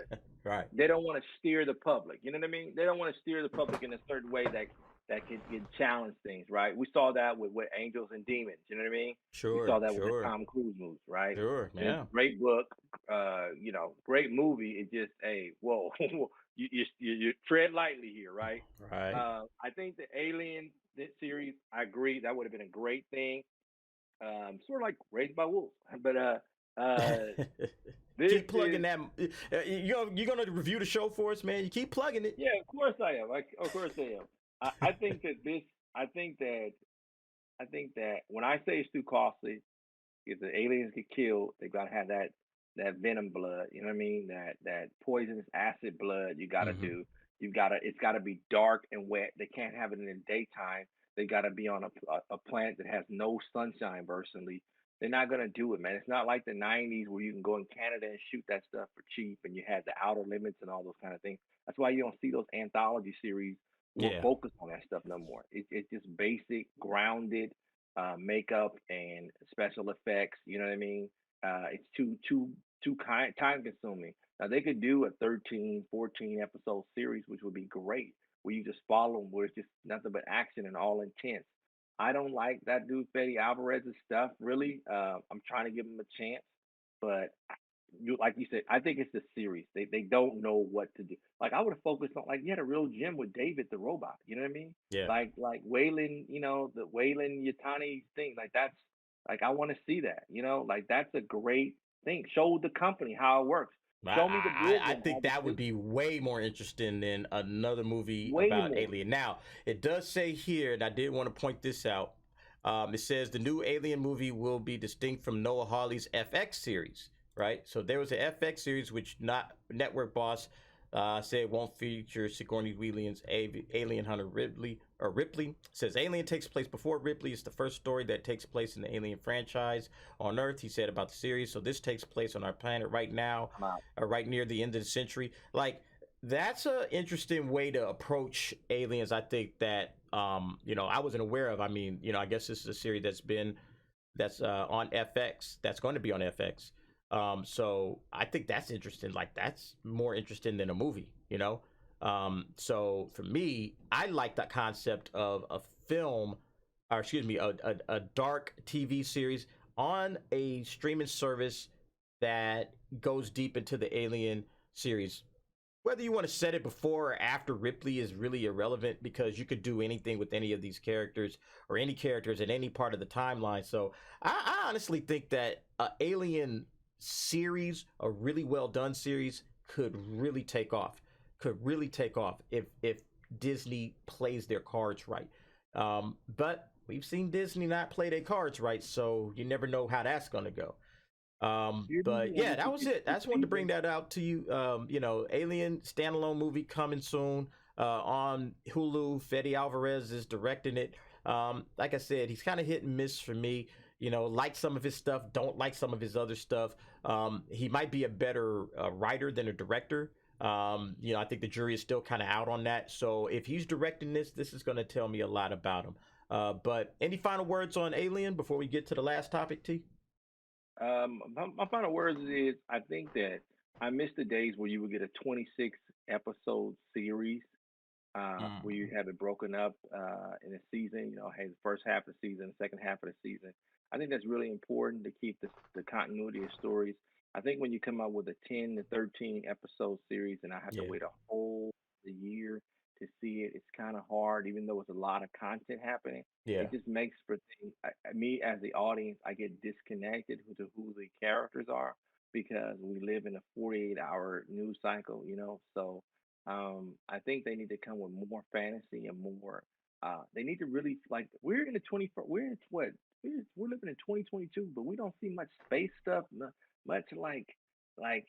Right. They don't want to steer the public. You know what I mean? They don't want to steer the public in a certain way that can challenge things, right? We saw that with Angels and Demons. You know what I mean? We Sure. saw that with the Sure. Tom Cruise movies, right? Sure. And it's Yeah. a great book, great movie. It just, hey, whoa, you tread lightly here, right? Right. I think the Alien this series, I agree, that would have been a great thing. Sort of like Raised by Wolves, but uh, this Keep plugging is that. You're gonna review the show for us, man. You keep plugging it. yeah, of course I am. Of course I am. I think that this. I think that. I think that when I say it's too costly, if the aliens get killed, they gotta have that venom blood. You know what I mean? That poisonous acid blood. You gotta Mm-hmm. do. You gotta. It's gotta be dark and wet. They can't have it in the daytime. They gotta be on a planet that has no sunshine. Personally, they're not gonna do it, man. It's not like the '90s where you can go in Canada and shoot that stuff for cheap, and you had the outer limits and all those kind of things. That's why you don't see those anthology series will Yeah. focus on that stuff no more. It's just basic, grounded makeup and special effects. You know what I mean? It's too time consuming. Now they could do a 13, 14 episode series, which would be great, where you just follow them, where it's just nothing but action and all intense. I don't like that dude Fede Alvarez's stuff really. I'm trying to give him a chance, but you like you said, I think it's the series. They don't know what to do. Like I would have focused on like you had a real gem with David the robot. You know what I mean? Yeah. Like Waylon, the Waylon Yutani thing. Like that's like I want to see that. Like that's a great thing. Show the company how it works. Show me the I boardroom how think the that would be way more interesting than another movie way about more. Alien. Now, it does say here, and I did want to point this out. It says the new Alien movie will be distinct from Noah Hawley's FX series, right? So there was an FX series which not network boss said won't feature Sigourney Weaver's Alien Hunter Ripley. Says Alien takes place before Ripley. It's the first story that takes place in the Alien franchise on Earth. He said about the series. So this takes place on our planet right now, I'm out. right near the end of the century. Like that's an interesting way to approach aliens. I think that I wasn't aware of. I mean, I guess this is a series that's on FX. That's going to be on FX. So I think that's interesting. Like that's more interesting than a movie. So for me, I like that concept of a film, or excuse me, a dark TV series on a streaming service that goes deep into the Alien series. Whether you want to set it before or after Ripley is really irrelevant because you could do anything with any of these characters or any characters at any part of the timeline. So I honestly think that a Alien series, a really well done series, could really take off. Could really take off if Disney plays their cards right. But we've seen Disney not play their cards right, so you never know how that's gonna go. But I yeah, mean, that was it. I just wanted to bring season. that out to you. Alien standalone movie coming soon on Hulu. Fede Alvarez is directing it. Like I said, he's kind of hit and miss for me. Like some of his stuff, don't like some of his other stuff. He might be a better writer than a director. I think the jury is still kind of out on that. So if he's directing this is going to tell me a lot about him. But any final words on Alien before we get to the last topic, T? My final words is I think that I miss the days where you would get a 26 episode series where you Mm. have it broken up in a season. Hey, the first half of the season, the second half of the season. I think that's really important to keep the continuity of stories. I think when you come out with a 10 to 13 episode series, and I have to Yeah. wait a whole year to see it, it's kind of hard. Even though it's a lot of content happening, Yeah. it just makes for things. Me as the audience, I get disconnected to who the characters are because we live in a 48-hour news cycle. So I think they need to come with more fantasy and more. They need to really like we're in the 21st. We're in what we're living in 2022, but we don't see much space stuff, much like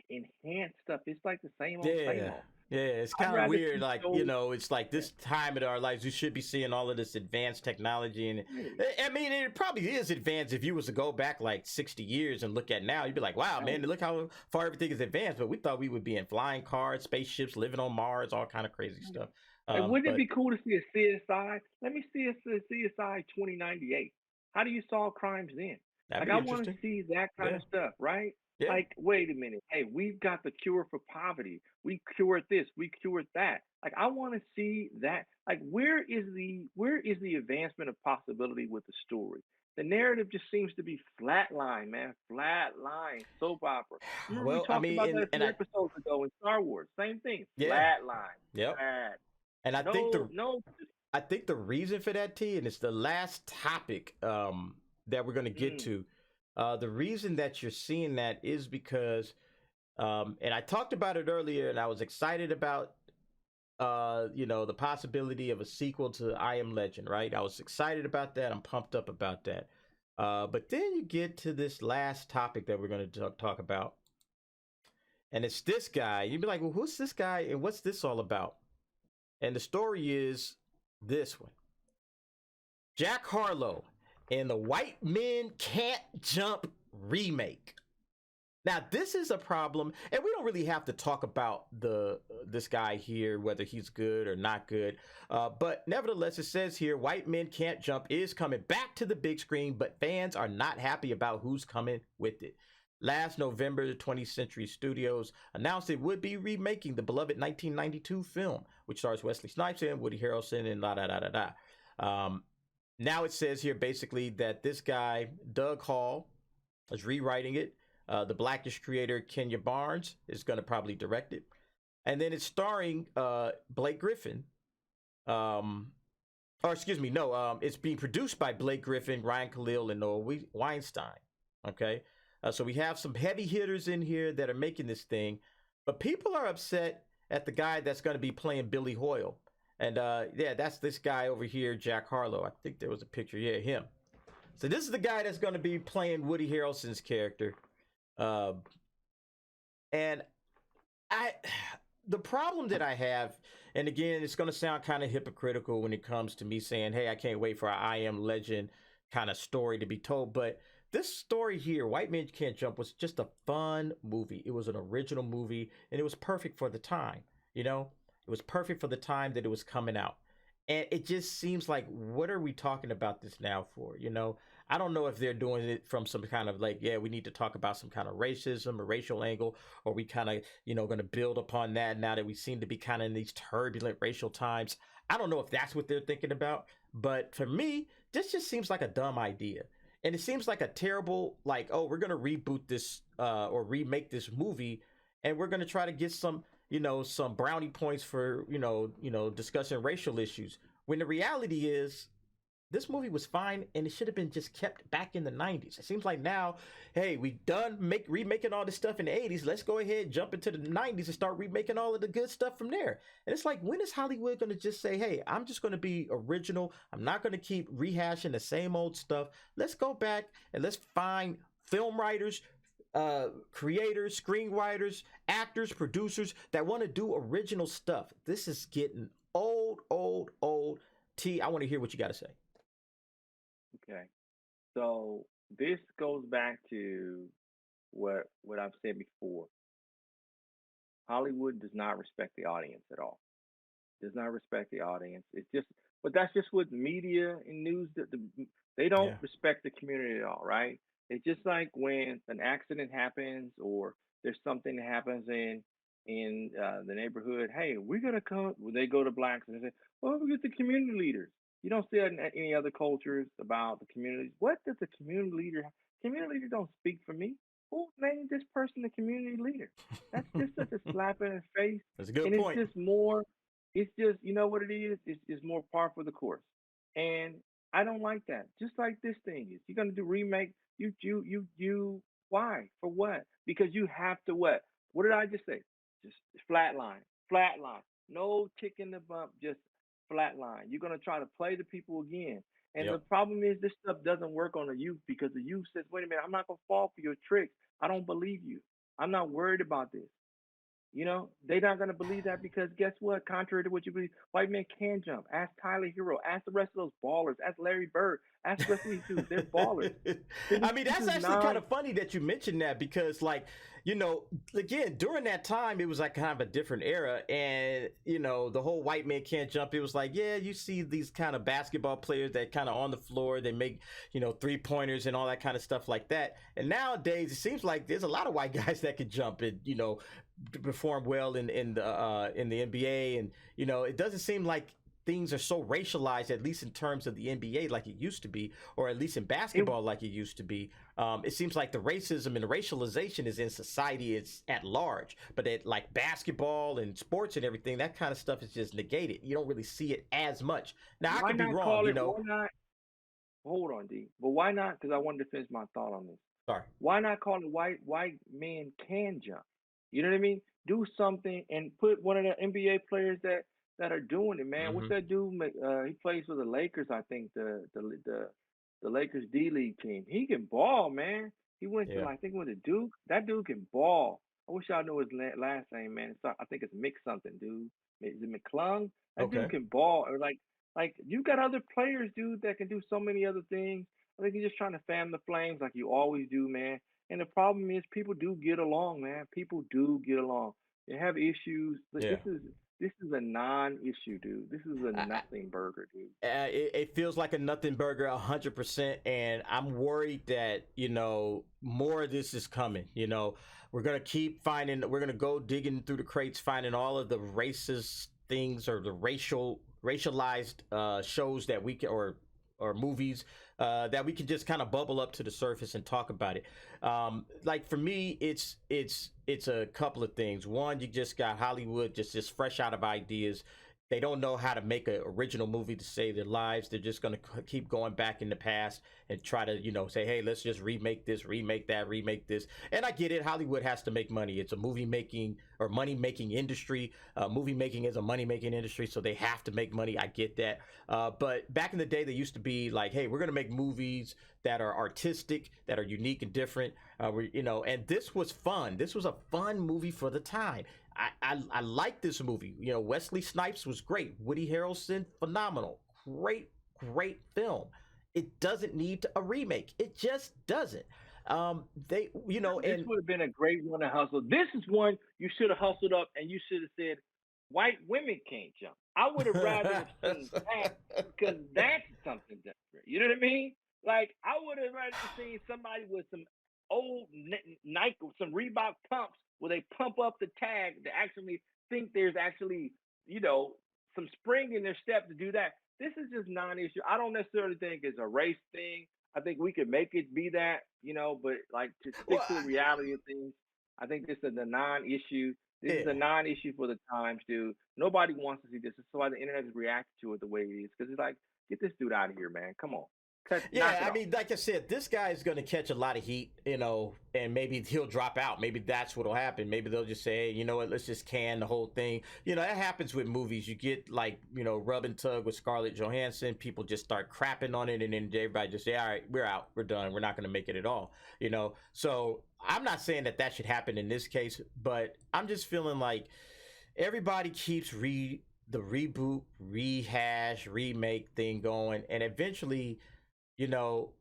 enhanced stuff. It's like the same old, same Yeah. old. Yeah, it's I'd kind of rather weird. see Like, shows. it's like Yeah, this time in our lives, we should be seeing all of this advanced technology. And right, I mean, it probably is advanced if you was to go back like 60 years and look at now. You'd be like, wow, man, right. look how far everything is advanced. But we thought we would be in flying cars, spaceships, living on Mars, all kind of crazy Right. stuff. Like, wouldn't it But be cool to see a CSI? Let me see a CSI 2098. How do you solve crimes then? that'd Like, be I want to interesting. see that kind Yeah. of stuff, right? Yeah. Like, wait a minute. Hey, we've got the cure for poverty. We cured this. We cured that. Like, I want to see that. Like, where is the advancement of possibility with the story? The narrative just seems to be flatline, man. Flatline. Soap opera. Remember we Well, I talked mean, about that a and few I, episodes ago in Star Wars. Same thing. yeah. Flatline. Yep. Flat. And No, no. I think the reason for that, T, and it's the last topic that we're going to get Mm, to. The reason that you're seeing that is because, and I talked about it earlier, and I was excited about, the possibility of a sequel to I Am Legend, right? I was excited about that. I'm pumped up about that. But then you get to this last topic that we're going to talk about, and it's this guy. You'd be like, well, who's this guy, and what's this all about? And the story is this one. Jack Harlow in the White Men Can't Jump remake. Now, this is a problem, and we don't really have to talk about this guy here, whether he's good or not good. But nevertheless, it says here, White Men Can't Jump is coming back to the big screen, but fans are not happy about who's coming with it. Last November, the 20th Century Studios announced it would be remaking the beloved 1992 film, which stars Wesley Snipes and Woody Harrelson and la da da da da. Now it says here basically that this guy, Doug Hall, is rewriting it. The Blackish creator Kenya Barnes is going to probably direct it, and then it's starring Blake Griffin. Or excuse me, no, it's being produced by Blake Griffin, Ryan Khalil, and Noah Weinstein. Okay, so we have some heavy hitters in here that are making this thing, but people are upset at the guy that's going to be playing Billy Hoyle, and yeah, that's this guy over here, Jack Harlow. I think there was a picture. Yeah, him. So this is the guy that's going to be playing Woody Harrelson's character. Uh, and I, the problem that I have, and again, it's going to sound kind of hypocritical when it comes to me saying, "Hey, I can't wait for an I Am Legend kind of story to be told." But this story here, White Men Can't Jump, was just a fun movie. It was an original movie, and it was perfect for the time. It was perfect for the time that it was coming out. And it just seems like, what are we talking about this now for? I don't know if they're doing it from some kind of like, yeah, we need to talk about some kind of racism or racial angle, or we kind of, going to build upon that now that we seem to be kind of in these turbulent racial times. I don't know if that's what they're thinking about, but for me, this just seems like a dumb idea. And it seems like a terrible, like, oh, we're going to reboot this or remake this movie, and we're going to try to get some brownie points for, discussing racial issues. When the reality is, this movie was fine and it should have been just kept back in the 90s. It seems like now, hey, we done remaking all this stuff in the 80s. Let's go ahead, jump into the 90s and start remaking all of the good stuff from there. And it's like, when is Hollywood going to just say, hey, I'm just going to be original. I'm not going to keep rehashing the same old stuff. Let's go back and let's find film writers, creators, screenwriters, actors, producers that want to do original stuff. This is getting old, old, old. T, I want to hear what you got to say. okay. So this goes back to what I've said before. Hollywood does not respect the audience at all. Does not respect the audience. It's just, but that's just with media and news. They don't Yeah. respect the community at all, right? It's just like when an accident happens or there's something that happens in in the neighborhood, hey, we're gonna come. When they go to blacks and they say, well, we get the community leaders. You don't see that in any other cultures about the communities. What does a community leader? Community leader don't speak for me. Who named this person the community leader? That's just such a slap in the face, That's a good and it's point. just more. It's just you know what it is. It's more par for the course, and I don't like that. Just like this thing is, you're gonna do remake. You. Why? For what? Because you have to what? What did I just say? Just flatline, flatline. No tick in the bump, just flatline. You're gonna try to play the people again. And the Yep. problem is this stuff doesn't work on the youth because the youth says, wait a minute, I'm not gonna fall for your tricks. I don't believe you. I'm not worried about this. You know, they're not gonna believe that because guess what? Contrary to what you believe, white men can jump. Ask Tyler Hero. Ask the rest of those ballers. Ask Larry Bird. Ask the rest of these dudes. They're ballers. So I mean, this that's is actually kind of funny that you mentioned that because, like, you know, again, during that time, it was like kind of a different era. And, you know, the whole white man can't jump. It was like, yeah, you see these kind of basketball players that kind of on the floor, they make, you know, 3-pointers and all that kind of stuff like that. And nowadays, it seems like there's a lot of white guys that could jump and, you know, perform well in the NBA. And, you know, it doesn't seem like things are so racialized, at least in terms of the NBA, like it used to be, or at least in it, basketball, like it used to be. It seems like the racism and the racialization is in society, it's at large, but it like basketball and sports and everything, that kind of stuff is just negated. You don't really see it as much. Now, I why could be not wrong, call you it? know. Why not? Hold on, D. But why not? Because I wanted to finish my thought on this. Sorry. Why not call it white men can jump? You know what I mean? Do something and put one of the NBA players that are doing it, man. What's Mm-hmm. that dude? He plays for the Lakers, I think the Lakers D League team. He can ball, man. He went to Yeah. I think he went to Duke. That dude can ball. I wish I knew his last name, man. I think it's Mick something, dude. Is it McClung? That dude Okay. can ball. Or like you got other players, dude, that can do so many other things. I think you're just trying to fan the flames like you always do, man. And the problem is people do get along, man. People do get along. They have issues, but Yeah. this is a non-issue, dude. This is a nothing burger, dude. It feels like a nothing burger 100%, and I'm worried that, you know, more of this is coming. You know, we're gonna keep finding, we're gonna go digging through the crates, finding all of the racist things or the racialized shows that we can, or movies that we can just kind of bubble up to the surface and talk about it. Like for me, it's a couple of things. One, you just got Hollywood just fresh out of ideas. They don't know how to make an original movie to save their lives. They're just going to keep going back in the past and try to, you know, say, hey, let's just remake this, remake that, remake this. And I get it. Hollywood has to make money. It's a movie making or money making industry. Movie making is a money making industry, so they have to make money. I get that. But back in the day, they used to be like, hey, we're going to make movies that are artistic, that are unique and different. You know, and this was fun. This was a fun movie for the time. I like this movie. You know, Wesley Snipes was great. Woody Harrelson, phenomenal. Great film. It doesn't need a remake. It just doesn't. They, you know, This and would have been a great one to hustle. This is one you should have hustled up and you should have said, white women can't jump. I would have rather have seen that because that's something different. You know what I mean? Like, I would have rather seen somebody with some old Nike, some Reebok pumps where they pump up the tag to actually think there's actually, you know, some spring in their step to do that. This is just non-issue. I don't necessarily think it's a race thing. I think we could make it be that, you know, but like to well, stick to the reality of things, I think this is a non-issue. This is yeah. a non-issue for the times, dude. Nobody wants to see this. That's why the internet has reacted to it the way it is. Because it's like, get this dude out of here, man. Come on, knock Yeah, it I off. mean, like I said, this guy is going to catch a lot of heat, you know, and maybe he'll drop out. Maybe that's what'll happen. Maybe they'll just say, hey, you know what, let's just can the whole thing. You know, that happens with movies. You get like, you know, rub and tug with Scarlett Johansson. People just start crapping on it, and then everybody just say, all right, we're out, we're done, we're not going to make it at all. You know, so I'm not saying that should happen in this case, but I'm just feeling like everybody keeps the reboot, rehash, remake thing going, and eventually, you know,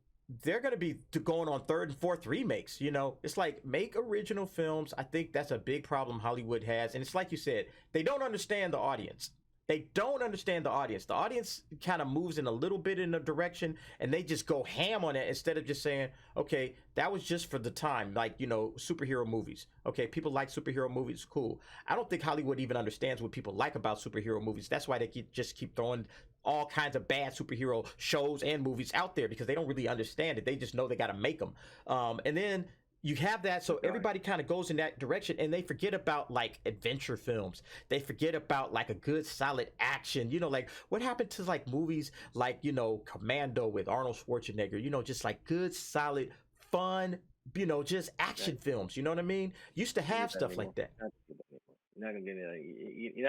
they're going to be going on third and fourth remakes. You know, it's like make original films. I think that's a big problem Hollywood has. And it's like you said, they don't understand the audience. They don't understand the audience. The audience kind of moves in a little bit in a direction and they just go ham on it instead of just saying, okay, that was just for the time, like, superhero movies. Okay, people like superhero movies, cool. I don't think Hollywood even understands what people like about superhero movies. That's why they just keep throwing all kinds of bad superhero shows and movies out there because they don't really understand it. They just know they got to make them. And then you have that, so everybody kind of goes in that direction and they forget about like adventure films. They forget about like a good solid action, like what happened to like movies like Commando with Arnold Schwarzenegger, just like good solid fun, just action films, you know what I mean? Used to have stuff like that. You're not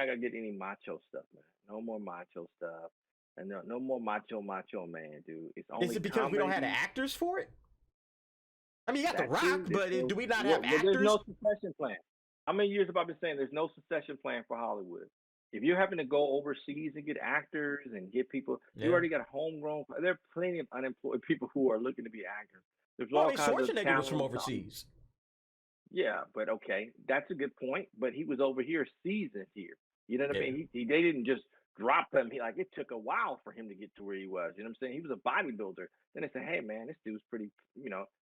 gonna get any macho stuff, man. No more macho stuff, and no more macho man, dude. It's only Is it because we don't have the actors for it? I mean, you got The Rock, but do we not have actors? There's no succession plan. How many years have I been saying there's no succession plan for Hollywood? If you're having to go overseas and get actors and get people, you already got a homegrown. There are plenty of unemployed people who are looking to be actors. There's all kinds of Schwarzenegger was from overseas. Yeah, but okay, that's a good point. But he was over here, seasoned here. You know what I mean? They didn't just drop him. It took a while for him to get to where he was. You know what I'm saying? He was a bodybuilder. Then they said, hey man, this dude's pretty.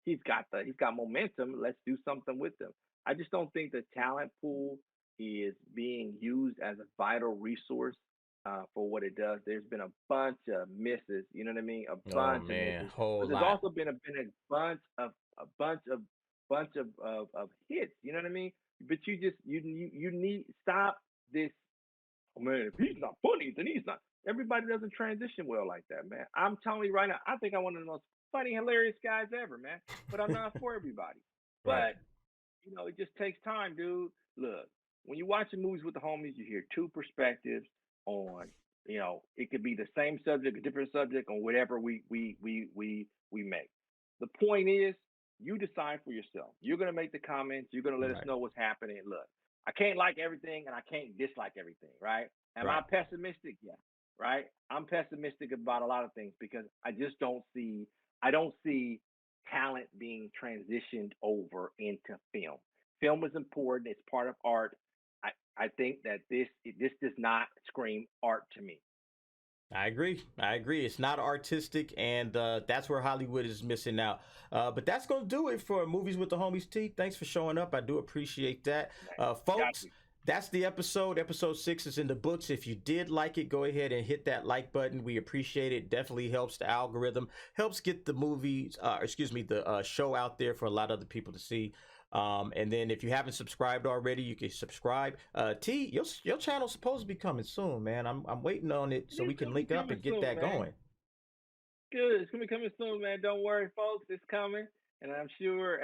He's got momentum. Let's do something with him. I just don't think the talent pool is being used as a vital resource for what it does. There's been a bunch of misses. You know what I mean? A bunch of misses. But there's also been a bunch of hits. You know what I mean? But you need stop this. Oh man, if he's not funny, then he's not. Everybody doesn't transition well like that, man. I'm telling you right now, I think I'm one of the most funny, hilarious guys ever, man. But I'm not for everybody. But it just takes time, dude. Look, when you're watching movies with the homies, you hear two perspectives on, it could be the same subject, a different subject on whatever we make. The point is, you decide for yourself. You're gonna make the comments. You're gonna let us know what's happening. Look, I can't like everything and I can't dislike everything, right? Am I pessimistic? Yeah, right. I'm pessimistic about a lot of things because I just don't see talent being transitioned over into film. Film is important. It's part of art. I think that this does not scream art to me. I agree. It's not artistic, and that's where Hollywood is missing out. But that's going to do it for Movies with the Homies T. Thanks for showing up. I do appreciate that. Folks, that's the episode. Episode 6 is in the books. If you did like it, go ahead and hit that like button. We appreciate it. Definitely helps the algorithm, helps get the show out there for a lot of other people to see. And then if you haven't subscribed already, you can subscribe. T, your channel's supposed to be coming soon, man. I'm waiting on it so we can link up and get that going. Good. It's gonna be coming soon, man. Don't worry, folks. It's coming. And I'm sure,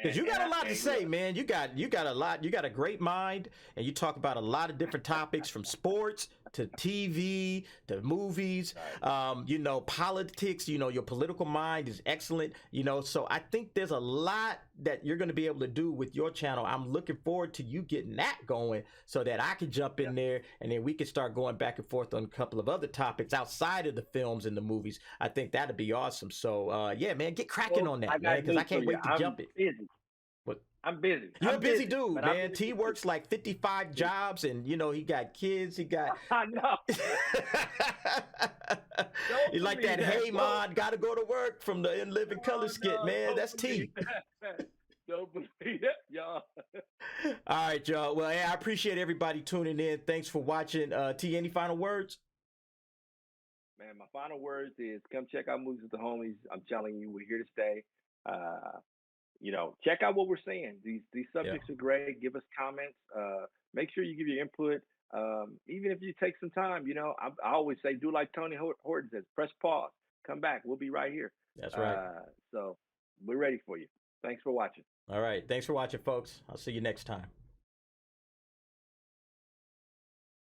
because you got a lot to say, man. You got a lot. You got a great mind, and you talk about a lot of different topics from sports to TV to movies. Politics. Your political mind is excellent. So I think there's a lot that you're going to be able to do with your channel. I'm looking forward to you getting that going, so that I can jump in there, and then we can start going back and forth on a couple of other topics outside of the films and the movies. I think that'd be awesome. So yeah, man, get cracking on that, man. Because I can't wait to jump it. Busy. What? I'm busy. You're a busy dude, man. T works like 55 jobs, and he got kids. He got. I know. He's like that. Hey, man, gotta go to work from the In Living Color skit, man. That's T. Don't believe it, y'all. All right, y'all. Well, I appreciate everybody tuning in. Thanks for watching. T, any final words? Man, my final words is come check out Movies with the Homies. I'm telling you, we're here to stay. Check out what we're saying. These subjects are great. Give us comments. Make sure you give your input. Even if you take some time, I always say, do like Tony Horton says, press pause, come back. We'll be right here. That's right. So we're ready for you. Thanks for watching. All right. Thanks for watching, folks. I'll see you next time.